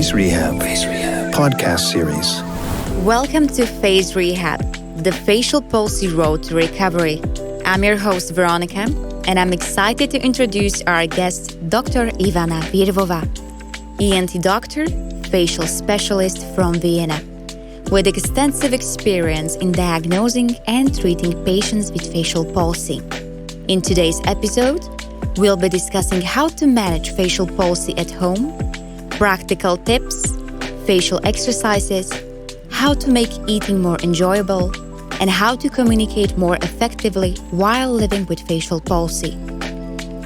FaceRehab podcast series. Welcome to FaceRehab, the Facial Palsy Road to Recovery. I'm your host, Veronika, and I'm excited to introduce our guest, Dr. Ivana Vyrvova, ENT doctor, facial specialist from Vienna, with extensive experience in diagnosing and treating patients with facial palsy. In today's episode, we'll be discussing how to manage facial palsy at home, practical tips, facial exercises, how to make eating more enjoyable, and how to communicate more effectively while living with facial palsy.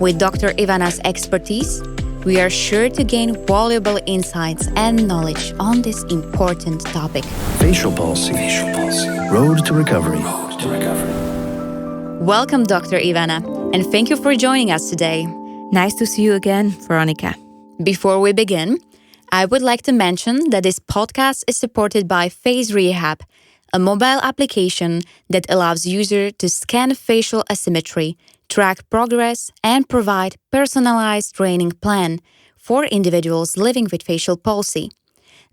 With Dr. Ivana's expertise, we are sure to gain valuable insights and knowledge on this important topic. Facial Palsy. Road to Recovery. Welcome, Dr. Ivana, and thank you for joining us today. Nice to see you again, Veronika. Before we begin, I would like to mention that this podcast is supported by FaceRehab, a mobile application that allows users to scan facial asymmetry, track progress, and provide personalized training plan for individuals living with facial palsy.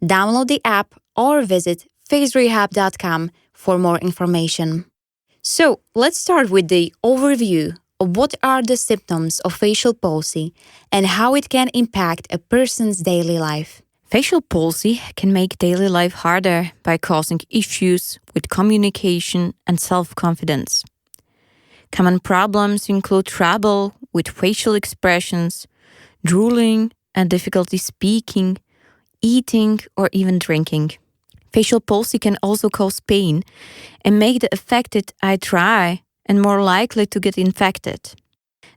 Download the app or visit FaceRehab.com for more information. So, let's start with the overview of what are the symptoms of facial palsy and how it can impact a person's daily life. Facial palsy can make daily life harder by causing issues with communication and self-confidence. Common problems include trouble with facial expressions, drooling and difficulty speaking, eating, or even drinking. Facial palsy can also cause pain and make the affected eye dry and more likely to get infected.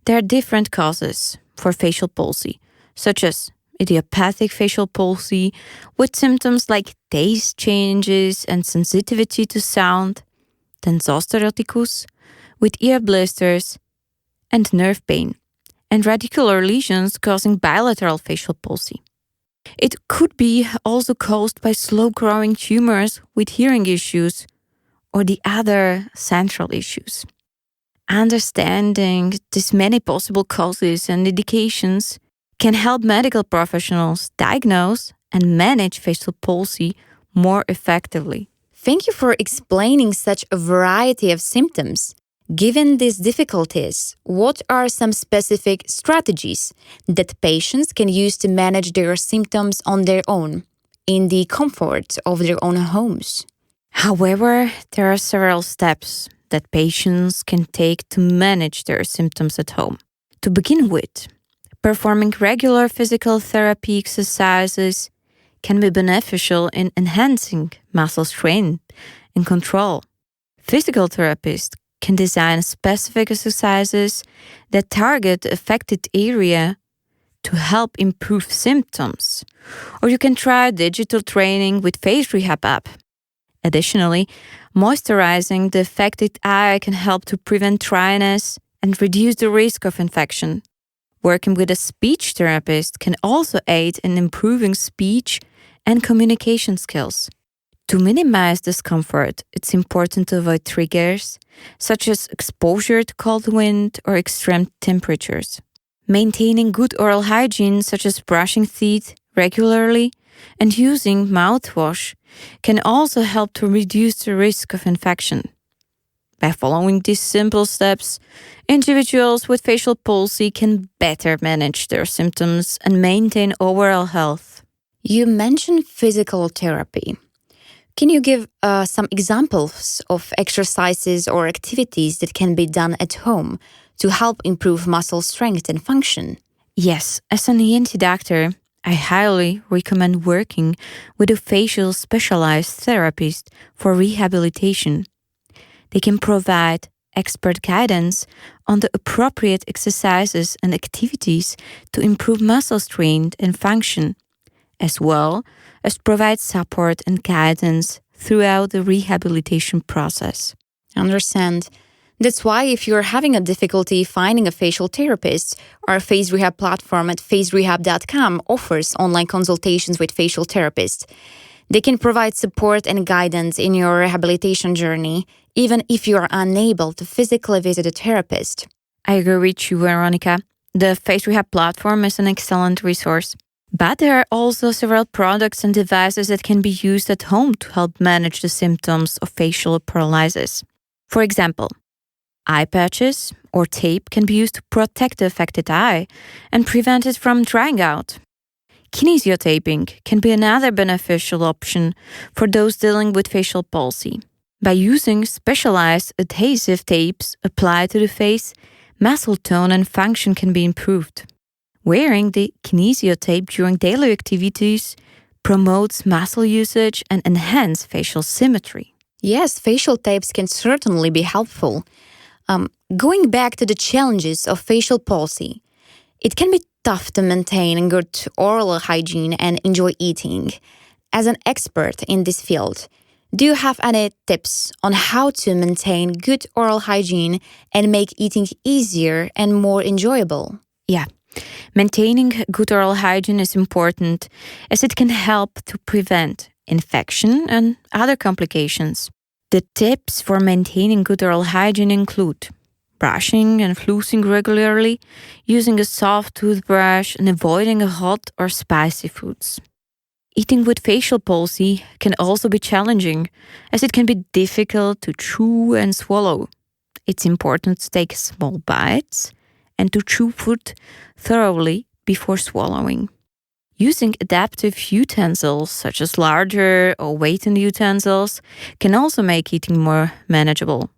There are different causes for facial palsy, such as idiopathic facial palsy with symptoms like taste changes and sensitivity to sound, then zoster oticus with ear blisters and nerve pain, and radicular lesions causing bilateral facial palsy. It could be also caused by slow-growing tumors with hearing issues or the other central issues. Understanding these many possible causes and indications can help medical professionals diagnose and manage facial palsy more effectively. Thank you for explaining such a variety of symptoms. Given these difficulties, what are some specific strategies that patients can use to manage their symptoms on their own, in the comfort of their own homes? However, there are several steps that patients can take to manage their symptoms at home. To begin with, performing regular physical therapy exercises can be beneficial in enhancing muscle strength and control. Physical therapists can design specific exercises that target the affected area to help improve symptoms. Or you can try digital training with FaceRehab app. Additionally, moisturizing the affected eye can help to prevent dryness and reduce the risk of infection. Working with a speech therapist can also aid in improving speech and communication skills. To minimize discomfort, it's important to avoid triggers, such as exposure to cold wind or extreme temperatures. Maintaining good oral hygiene, such as brushing teeth regularly and using mouthwash, can also help to reduce the risk of infection. By following these simple steps, individuals with facial palsy can better manage their symptoms and maintain overall health. You mentioned physical therapy. Can you give some examples of exercises or activities that can be done at home to help improve muscle strength and function? Yes, as an ENT doctor, I highly recommend working with a facial specialized therapist for rehabilitation. They can provide expert guidance on the appropriate exercises and activities to improve muscle strength and function, as well as provide support and guidance throughout the rehabilitation process. Understand. That's why if you're having a difficulty finding a facial therapist, our FaceRehab platform at FaceRehab.com offers online consultations with facial therapists. They can provide support and guidance in your rehabilitation journey, even if you are unable to physically visit a therapist. I agree with you, Veronika. The FaceRehab platform is an excellent resource. But there are also several products and devices that can be used at home to help manage the symptoms of facial paralysis. For example, eye patches or tape can be used to protect the affected eye and prevent it from drying out. Kinesiotaping can be another beneficial option for those dealing with facial palsy. By using specialized adhesive tapes applied to the face, muscle tone and function can be improved. Wearing the kinesiotape during daily activities promotes muscle usage and enhances facial symmetry. Yes, facial tapes can certainly be helpful. Going back to the challenges of facial palsy, it can be tough to maintain good oral hygiene and enjoy eating. As an expert in this field, do you have any tips on how to maintain good oral hygiene and make eating easier and more enjoyable? Yeah, maintaining good oral hygiene is important as it can help to prevent infection and other complications. The tips for maintaining good oral hygiene include brushing and flossing regularly, using a soft toothbrush, and avoiding hot or spicy foods. Eating with facial palsy can also be challenging, as it can be difficult to chew and swallow. It's important to take small bites and to chew food thoroughly before swallowing. Using adaptive utensils, such as larger or weighted utensils, can also make eating more manageable.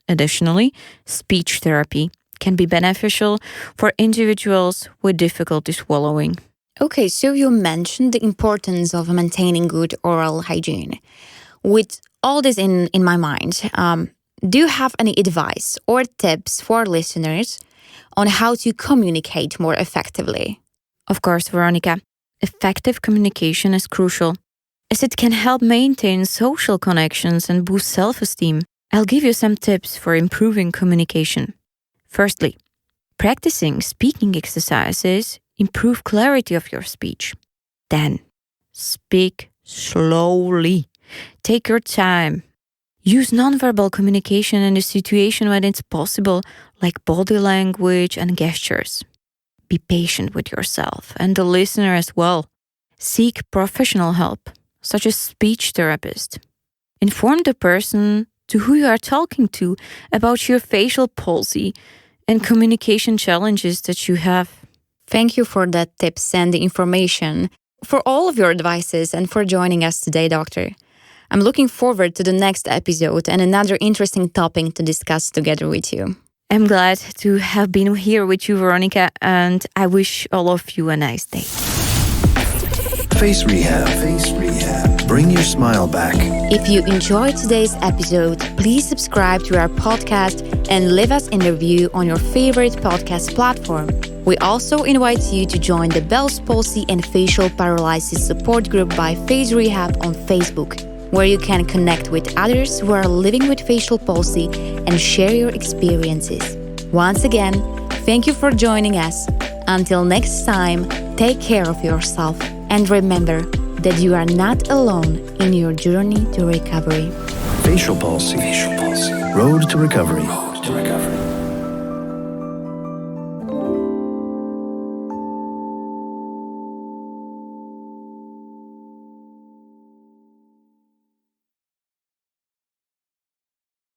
Additionally, speech therapy can be beneficial for individuals with difficulty swallowing. Okay, so you mentioned the importance of maintaining good oral hygiene. With all this in my mind, do you have any advice or tips for listeners on how to communicate more effectively? Of course, Veronika, effective communication is crucial, as it can help maintain social connections and boost self-esteem. I'll give you some tips for improving communication. Firstly, practicing speaking exercises improve clarity of your speech. Then, speak slowly. Take your time. Use nonverbal communication in a situation when it's possible, like body language and gestures. Be patient with yourself and the listener as well. Seek professional help, such as speech therapist. Inform the person to who you are talking to about your facial palsy and communication challenges that you have. Thank you for the tips and the information, for all of your advices, and for joining us today, Doctor. I'm looking forward to the next episode and another interesting topic to discuss together with you. I'm glad to have been here with you, Veronika, and I wish all of you a nice day. Face Rehab. Face Rehab. Bring your smile back. If you enjoyed today's episode, please subscribe to our podcast and leave us a review on your favorite podcast platform. We also invite you to join the Bell's Palsy and Facial Paralysis Support Group by FaceRehab on Facebook, where you can connect with others who are living with facial palsy and share your experiences. Once again, thank you for joining us. Until next time, take care of yourself and remember that you are not alone in your journey to recovery. Facial Palsy. Facial Palsy. Road to recovery. Road to recovery.